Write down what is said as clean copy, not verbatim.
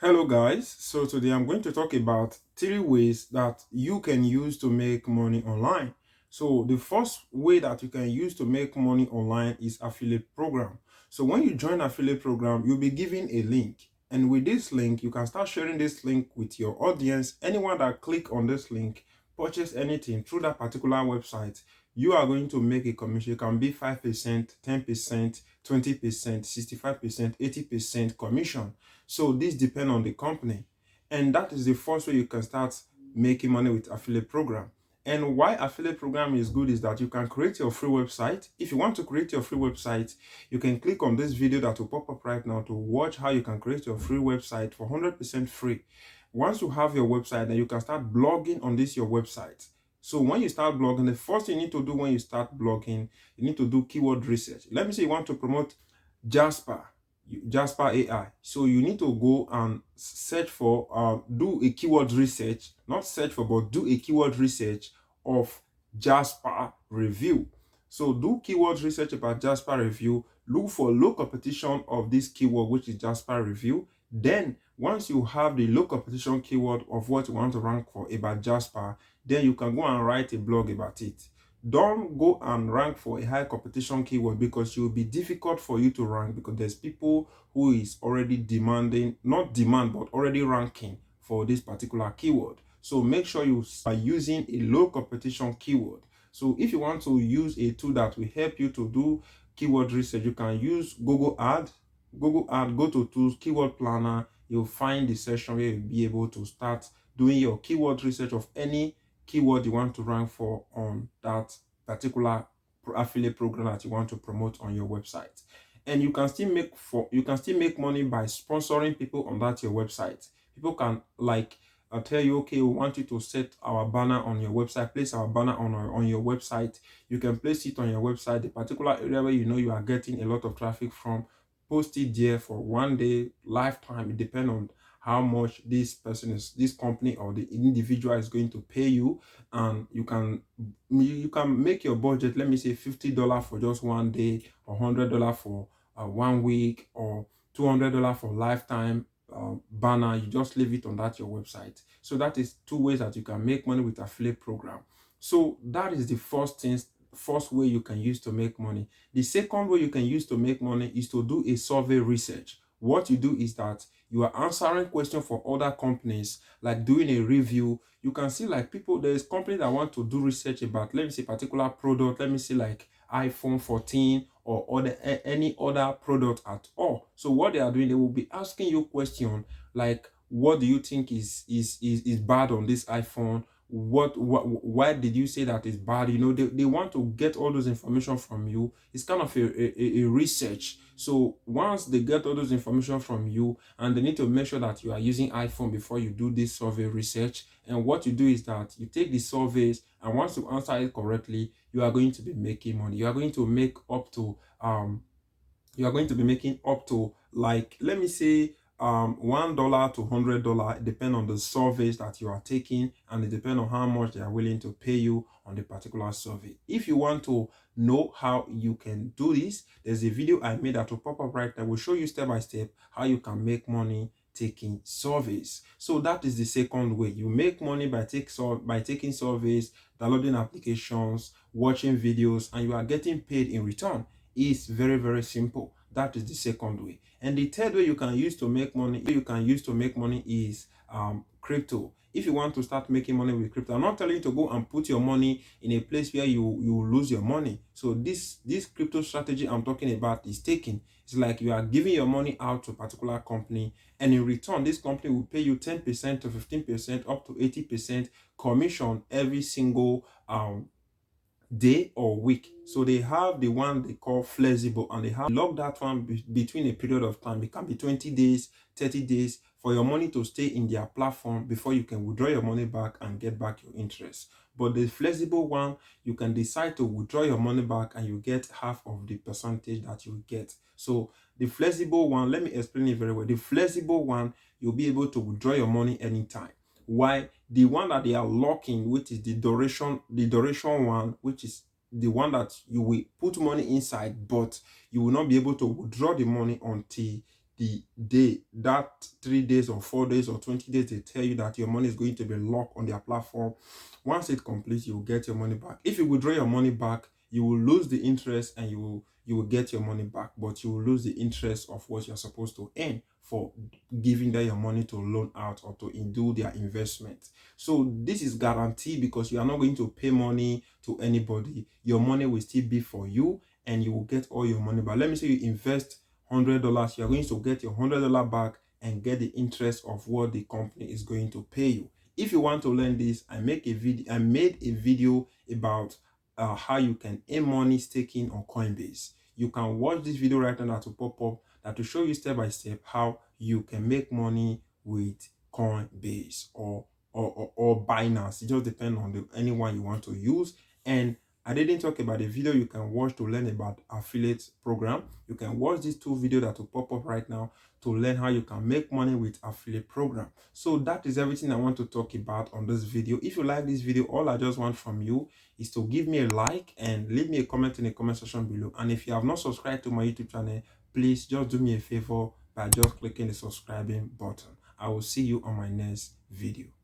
Hello guys, so today I'm going to talk about three ways that you can use to make money online. So the first way that you can use to make money online is affiliate program. So when you join affiliate program, you'll be given a link, and with this link you can start sharing this link with your audience. Anyone that click on this link, purchase anything through that particular website, you are going to make a commission. It can be 5%, 10%, 20%, 65%, 80% commission. So this depends on the company. And that is the first way you can start making money with affiliate program. And why affiliate program is good is that you can create your free website. If you want to create your free website, you can click on this video that will pop up right now to watch how you can create your free website for 100% free. Once you have your website, then you can start blogging on this your website. So when you start blogging, the first thing you need to do when you start blogging, you need to do keyword research. Let me say you want to promote Jasper. Jasper AI. So you need to go and search for, do a keyword research, not search for, but do a keyword research of Jasper review. So do keyword research about Jasper review, look for low competition of this keyword, which is Jasper review. Then once you have the low competition keyword of what you want to rank for about Jasper, then you can go and write a blog about it. Don't go and rank for a high competition keyword, because it will be difficult for you to rank, because there's people who is already demanding, not demand, but already ranking for this particular keyword. So make sure you are using a low competition keyword. So if you want to use a tool that will help you to do keyword research, you can use Google Ad. Go to tools, keyword planner. You'll find the section where you'll be able to start doing your keyword research of any keyword you want to rank for on that particular affiliate program that you want to promote on your website. And you can still make money by sponsoring people on that your website. People can tell you, okay, we want you to set our banner on your website, place our banner on your website. You can place it on your website, the particular area where you know you are getting a lot of traffic from. Post it there for one day, lifetime. It depends on how much this company or the individual is going to pay you. And you can make your budget, let me say $50 for just one day, or $100 for 1 week, or $200 for lifetime banner. You just leave it on that your website. So that is two ways that you can make money with affiliate program. So that is the first way you can use to make money. The second way you can use to make money is to do a survey research. What you do is that you are answering questions for other companies, like doing a review. You can see like people, there's companies that want to do research about, let me say, particular product, let me say like iPhone 14 or any other product at all. So what they are doing, they will be asking you questions like, what do you think is bad on this iPhone? Why did you say that is bad? You know, they want to get all those information from you. It's kind of a research. So once they get all those information from you, and they need to make sure that you are using iPhone before you do this survey research. And what you do is that you take the surveys, and once you answer it correctly, you are going to be making money. You are going to make up to like, let me say, $1 to $100. Depend on the surveys that you are taking, and it depends on how much they are willing to pay you on the particular survey. If you want to know how you can do this, there's a video I made that will pop up right there. Will show you step by step how you can make money taking surveys. So that is the second way you make money, by taking surveys, downloading applications, watching videos, and you are getting paid in return. Is very, very simple. That is the second way. And the third way you can use to make money is crypto. If you want to start making money with crypto, I'm not telling you to go and put your money in a place where you lose your money. So this crypto strategy I'm talking about is taking. It's like you are giving your money out to a particular company, and in return, this company will pay you 10% to 15%, up to 80% commission every single day or week. So they have the one they call flexible, and they have lock that one between a period of time. It can be 20 days, 30 days, for your money to stay in their platform before you can withdraw your money back and get back your interest. But the flexible one, you can decide to withdraw your money back, and you get half of the percentage that you get. So the flexible one, let me explain it very well. The flexible one, you'll be able to withdraw your money anytime. Why the one that they are locking, which is the duration one, which is the one that you will put money inside, but you will not be able to withdraw the money until the day, that 3 days or 4 days or 20 days they tell you that your money is going to be locked on their platform. Once it completes, you will get your money back. If you withdraw your money back, you will lose the interest, and you will get your money back, but you will lose the interest of what you're supposed to earn for giving them your money to loan out or to do their investment. So this is guaranteed, because you are not going to pay money to anybody. Your money will still be for you, and you will get all your money back. Let me say you invest $100, you are going to get your $100 back and get the interest of what the company is going to pay you. If you want to learn this, I made a video about how you can earn money staking on Coinbase. You can watch this video right now that will pop up, that will show you step by step how you can make money with Coinbase or Binance. It just depends on anyone you want to use. And I didn't talk about the video you can watch to learn about affiliate program. You can watch these two videos that will pop up right now to learn how you can make money with affiliate program. So that is everything I want to talk about on this video. If you like this video, all I just want from you is to give me a like and leave me a comment in the comment section below. And if you have not subscribed to my YouTube channel, please just do me a favor by just clicking the subscribing button. I will see you on my next video.